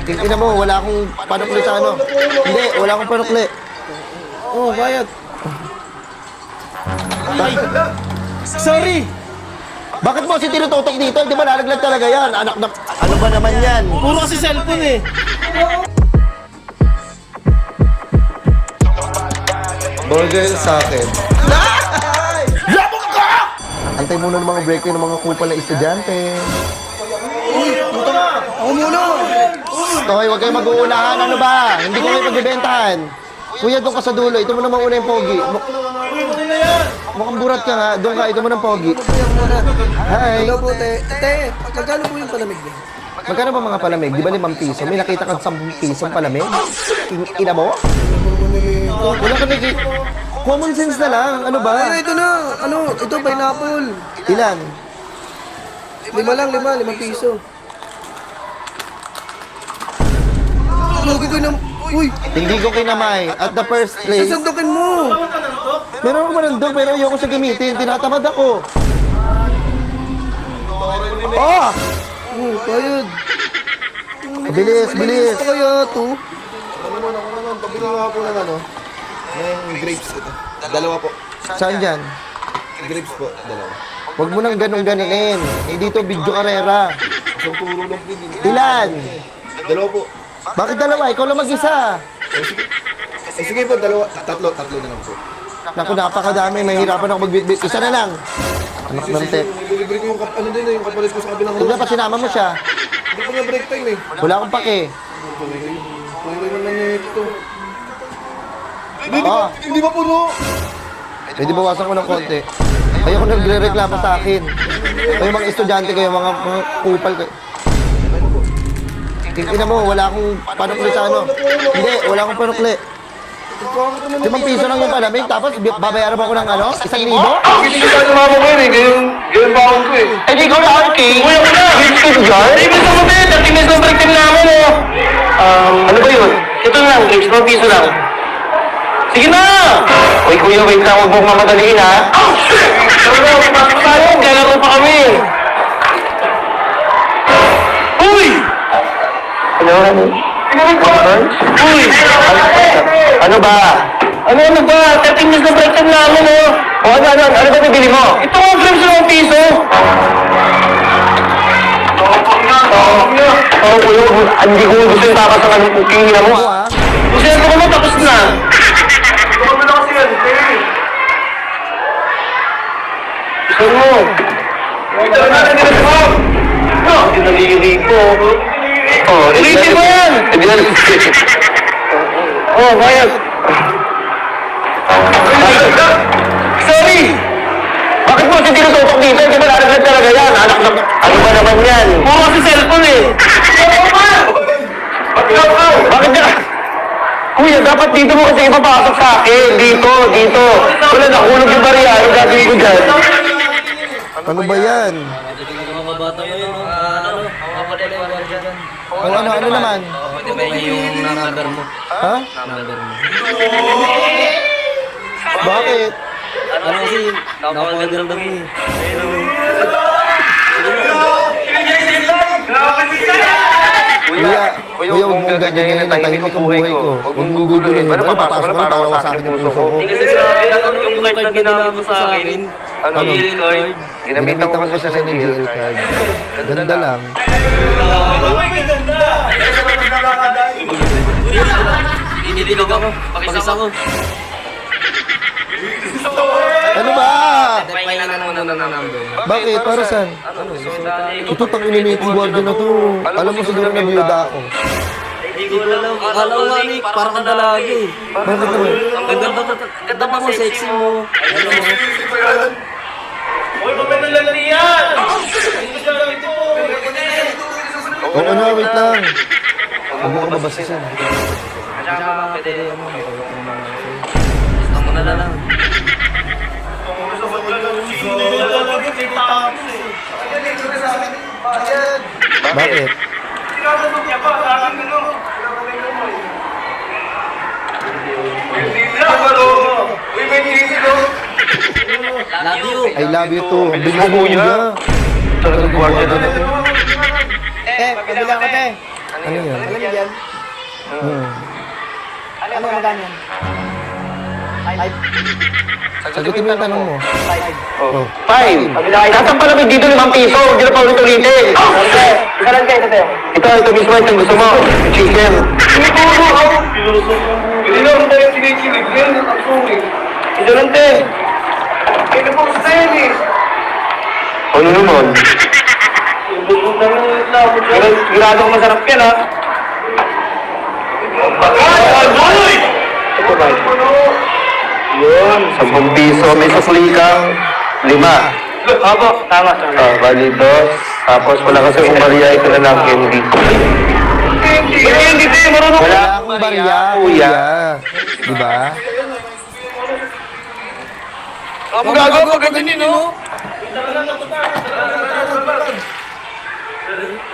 Tingnan mo, wala akong panukli sa ano. Hindi, wala akong panukli. Oh, bayad. Sorry! Bakit mo si tinututok dito? Di ba nalaglag talaga yan? Anak na... Ano ba naman yan? Puro kasi cellphone eh. Burger sa akin. Antay muna ng mga break ng mga kupal na estudyante. Ako muna! Toy, huwag kayong mag-uunahan. Ano ba? Hindi ko kayo pagbibentahan. Kuya, doon ka sa dulo. Ito mo naman una yung pogi. Mukhang burat ka nga. Doon ka. Ito mo ng pogi. Hi. Hello po, te. Te, magkano po yung palamig niya? Magkano ba mga palamig? Di ba 5 piso? May nakita kang 10 pisong palamig? Ina mo? Wala ka nag... Common sense na lang. Ano ba? Ay, ito na. Ano? Ito, pineapple. Ilan? 5 piso. Lugi ko ng... Uy! Hindi ko kinamay. At the first place, Sasandukin mo! meron ako manandog pero ayoko siya gamitin. Tinatamad ako. Oh! Bayad. Bilis, bilis. Gusto kaya ito? Pabili nga po ng ano, ng grapes ito. Dalawa po. Saan dyan? Grapes po, dalawa. Huwag mo nang ganun-ganunin. Eh dito, video karera. Isang turo lang po din. Ilan? Dalawa po. Bakit dalawa? Ikaw lang mag-isa. Sige po, dalawa. Tatlo na lang po. Naku, napakadami. Mahirapan ako mag-bit-bit. Isa na lang. Anak ng tip. Nililibre ko yung ano din yung kapalit ko sa kabilang Huwag na pa sinama mo siya. Hindi po nga break time eh. Wala akong pake. Tuloy naman nito. Oh, Hindi ba puno? pwede bawasan ko ng konti. Ayoko nagre-reklamo sa akin. Ay, mga estudyante kayo, mga kupal kayo. Tingnan mo, wala akong panukli sa ano. Hindi, wala akong panukli. 5 piso lang yung palamig, tapos babayaran mo ako ng ano? 1,000? Hindi ko tayo sumama ko yun eh. Ganyan ba ako eh. Eh, di ko na arcade. Kuya ko na. Biscuit jar? Ay, gusto mo din! At tinis ng break time namin, oh! Ano ba yun? Ito lang, 5 piso lang. Sige na! Uy, kuya, wait lang. Huwag mong mamadaliin, ha? Oh, shit! Pasok tayo! Kailan pa kami? Uy! Ano? Uy! Ano ba? Ano ba? 13 minutes na break time namin, oh! O, ano ba bibili mo? Ito ang grams na 1 piso! Oo, kuya, hindi ko gusto yung takas ng anong cooking na mo. Gusto yan ko mo, tapos na. Gusto mo? Hindi nalilig ko. Oh, ilitin mo yan! Oh, bayad. Sorry! Bakit mo siya tinututok dito? Di ba nalaglag talaga yan? Anak na... Ano ba naman yan? Puro kasi cellphone eh! Bakit ka? Kuya, dapat dito mo kasi ipapasok sa akin. Dito. Wala, nakulog yung bariya. Yung gagawin ko dyan. Ano ba yan? Mga bata ngayon, no? Mga pala yung guardia dyan. O ano naman? Pwede ba yung number mo? Ha? Number mo. Bakit? Ano kasi, napakagandang mo eh. Kuya, huwag mong ganyan, tahimik ang buhay ko. Huwag mong guguluhin. Ano, papasok ko na, tawa sa akin yung puso ko. Hindi kasi yung card na ginamit mo sa akin, Ano? yung card. Ginamitan ko kasi sa NGL card. Ganda lang. Inidinog ako, pakisa ko. Ano ba? Pahinga na muna ng number. Bakit? Para saan? Ito, tang-inimate yung guardia na to. Alam mo siguro na biyuda ako. Hindi ko alam. Akala ko nga ni, parang kang dalagi. Bakit naman? Ang ganda pa mo, sexy mo. Ano mo? Oo na, wait lang. Huwag mo ko mabasisan. Gusto mo na lang. Bakit? Love you. I love you too. Bilis mo niya. Talagang guardia na to. Pabila ko, te. Ano Ano yan? Alam yan. Ano magkano yan? Sagutin mo yung tanong mo. 5. Nasaan pala may dito 5 piso? Hindi na pa ulit-ulitin. Kalan kayo, ito. Ito mismo yung gusto mo. Chicken. Hindi na ako tayo chicken. Ito lang, te. Kaya po sa tayo, eh. Ano naman? Giradong masarap yan, ha? Ito ba? Yun, 10 piso, may sukli kang 5. Opo, tama. Bali 2. Tapos wala kasi umarya, ito na lang candy. Candy, marunong. Wala akong barya, kuya. Diba? Ang gagawa pag ganyan, no?